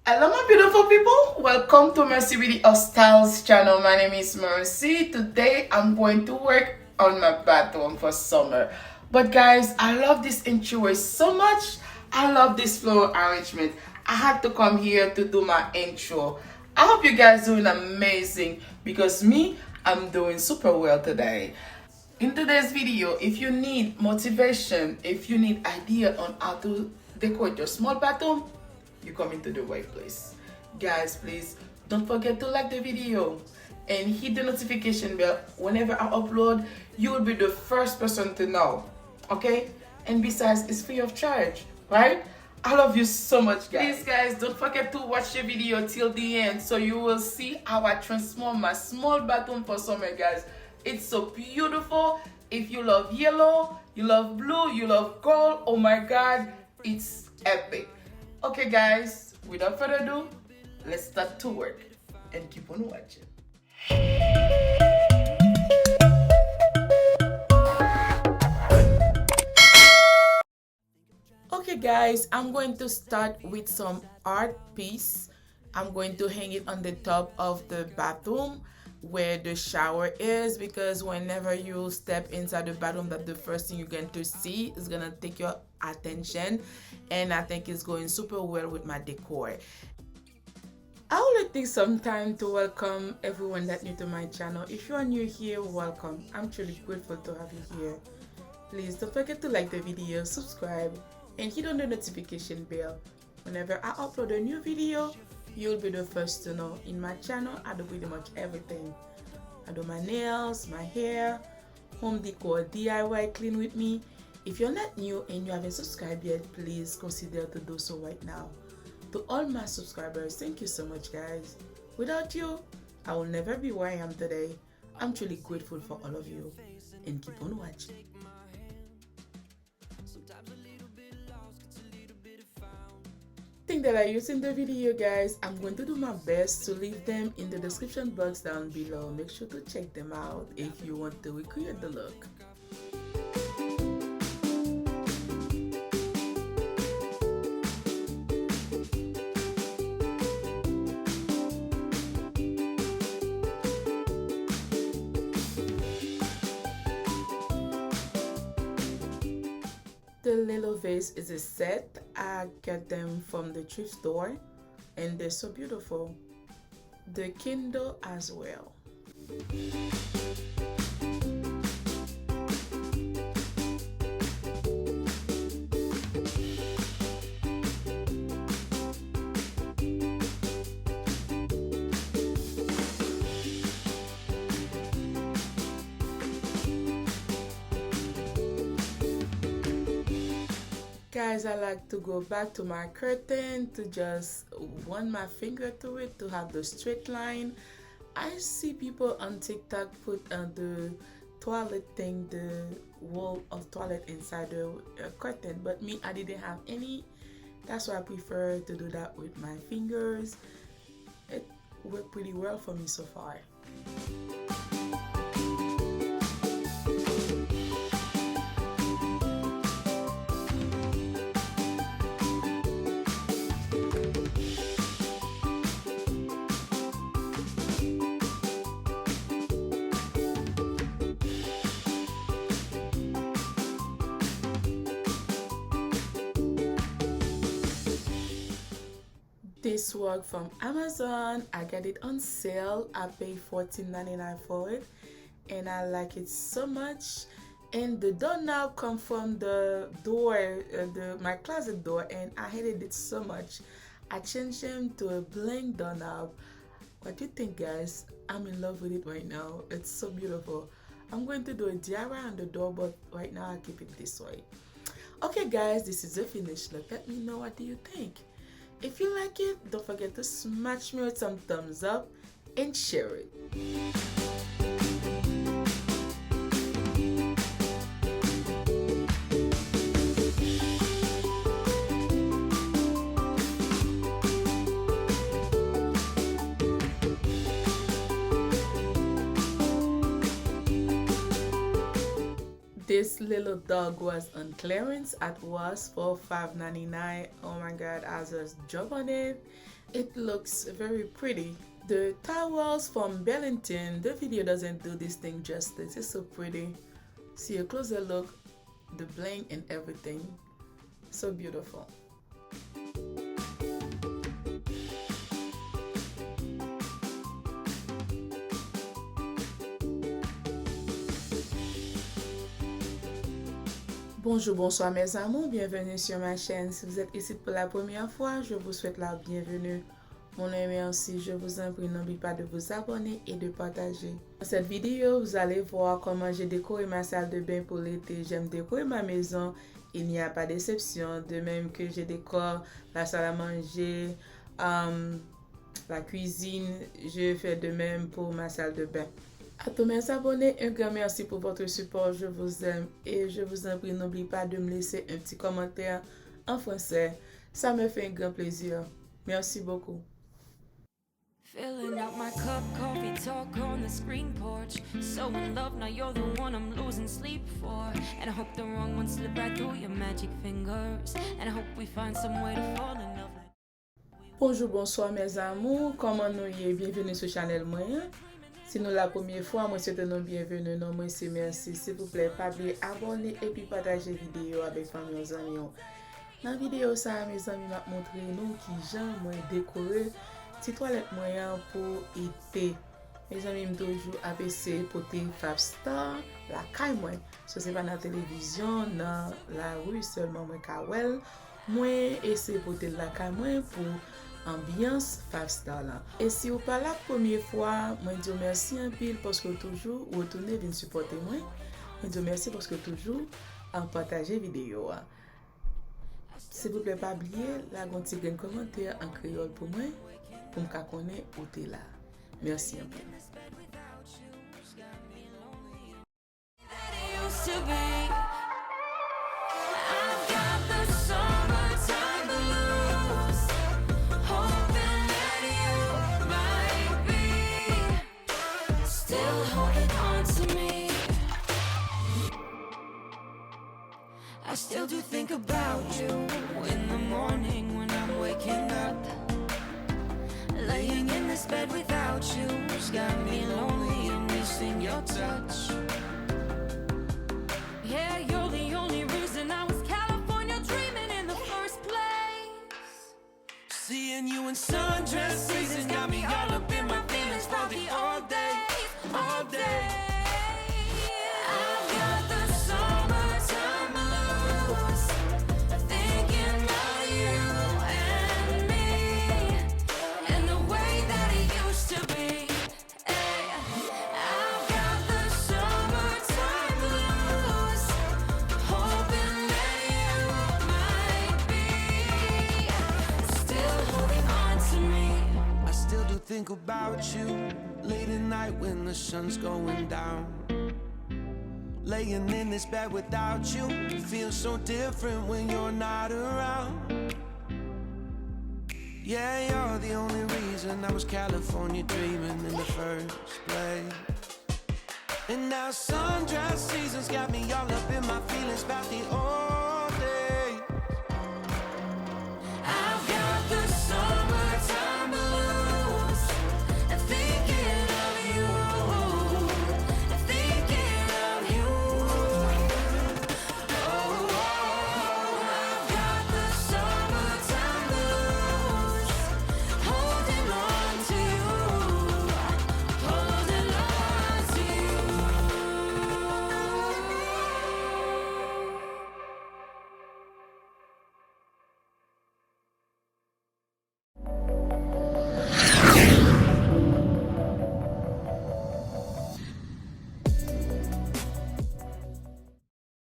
Hello my beautiful people, welcome to Mercy with the Styles channel. My name is Mercy. Today I'm going to work on my bathroom for summer. But guys, I love this entryway so much. I love this floral arrangement. I had to come here to do my intro. I hope you guys doing amazing because me, I'm doing super well today. In today's video, if you need motivation, if you need idea on how to decorate your small bathroom, you come into the right place. Guys, please don't forget to like the video and hit the notification bell. Whenever I upload, you will be the first person to know. Okay? And besides, it's free of charge, right? I love you so much, guys. Please guys, don't forget to watch the video till the end so you will see how I transform my small bathroom for summer, guys. It's so beautiful. If you love yellow, you love blue, you love gold, oh my god, it's epic. Okay guys, without further ado, let's start to work and keep on watching. Okay guys, I'm going to start with some art piece. I'm going to hang it on the top of the bathroom where the shower is, because whenever you step inside the bathroom, that's the first thing you're going to see. Is gonna take your attention, and I think it's going super well with my decor. I would take some time to welcome everyone that's new to my channel. If you are new here, welcome. I'm truly grateful to have you here. Please don't forget to like the video, subscribe, and hit on the notification bell. Whenever I upload a new video, you'll be the first to know. In my channel, I do pretty much everything. I do my nails, my hair, home decor, DIY, clean with me. If you're not new and you haven't subscribed yet, please consider to do so right now. To all my subscribers, thank you so much, guys. Without you, I will never be where I am today. I'm truly grateful for all of you, and keep on watching. Thing that I use in the video, guys, I'm going to do my best to leave them in the description box down below. Make sure to check them out if you want to recreate the look. The little vase is a set. I got them from the thrift store and they're so beautiful. The candle as well. Guys, I like to go back to my curtain to just run my finger through it to have the straight line. I see people on TikTok put the toilet thing, the wall of toilet inside the curtain, but me, I didn't have any. That's why I prefer to do that with my fingers. It worked pretty well for me so far. This work from Amazon. I got it on sale. I paid $14.99 for it and I like it so much. And the doorknob come from the door, my closet door, and I hated it so much. I changed them to a blank doorknob. What do you think, guys? I'm in love with it right now. It's so beautiful. I'm going to do a DIY on the door, but right now I keep it this way. Okay guys, this is the finished look. Let me know, what do you think? If you like it, don't forget to smash me with some thumbs up and share it. This little dog was on clearance at Ross for $5.99. Oh my god, I just jumped on it. It looks very pretty. The towels from Burlington, the video doesn't do this thing justice. It's so pretty. See a closer look, the bling and everything. So beautiful. Bonjour, bonsoir mes amours, bienvenue sur ma chaîne. Si vous êtes ici pour la première fois, je vous souhaite la bienvenue. Mon nom est Merci, je vous en prie, n'oubliez pas de vous abonner et de partager. Dans cette vidéo, vous allez voir comment j'ai décoré ma salle de bain pour l'été. J'aime décorer ma maison, il n'y a pas d'exception. De même que je décore la salle à manger, la cuisine, je fais de même pour ma salle de bain. À tous mes abonnés, un grand merci pour votre support, je vous aime et je vous en prie, n'oubliez pas de me laisser un petit commentaire en français, ça me fait un grand plaisir. Merci beaucoup. Filling up my cup, coffee talk on the screen porch. So in love, now you're the one I'm losing sleep for. And I hope the wrong ones slip right through your magic fingers. And I hope we find some way to fall in love. Bonjour, bonsoir mes amours, comment nous y est? Bienvenue sur channel moyen. Si nous la première fois, moi souhaite nous bienvenue, non moi c'est merci. S'il vous plaît, pas oublier abonner et puis partager vidéo avec famille et amis. Dans la vidéo ça, mes amis m'a montré nous qui j'aime moi décorer petite toilette moyen pour été. Mes amis me toujours APC porter ViewStar la caille moi. Ce c'est pas dans la télévision, dans la rue seulement moi kawel. Moi essayer porter la caille moi pour ambiance ViewStar là. Et si vous pas la première fois, moi dis merci un pile parce que toujours retourner venir supporter moi. Moi dis merci parce que toujours en partager vidéo. S'il vous plaît pas oublier la petit commentaire en créole pour moi pour me connaître où t'es là. Merci un peu. I still do think about you in the morning when I'm waking up. Laying in this bed without you's got me lonely and missing your touch. Yeah, you're the only reason I was California dreaming in the first place. Seeing you in sundress seasons got me all up in my feelings for the all day, all day. Think about you late at night when the sun's going down. Laying in this bed without you, it feels so different when you're not around. Yeah, you're the only reason I was California dreaming in the first place. And now sundress seasons got me all up in my feelings about the old.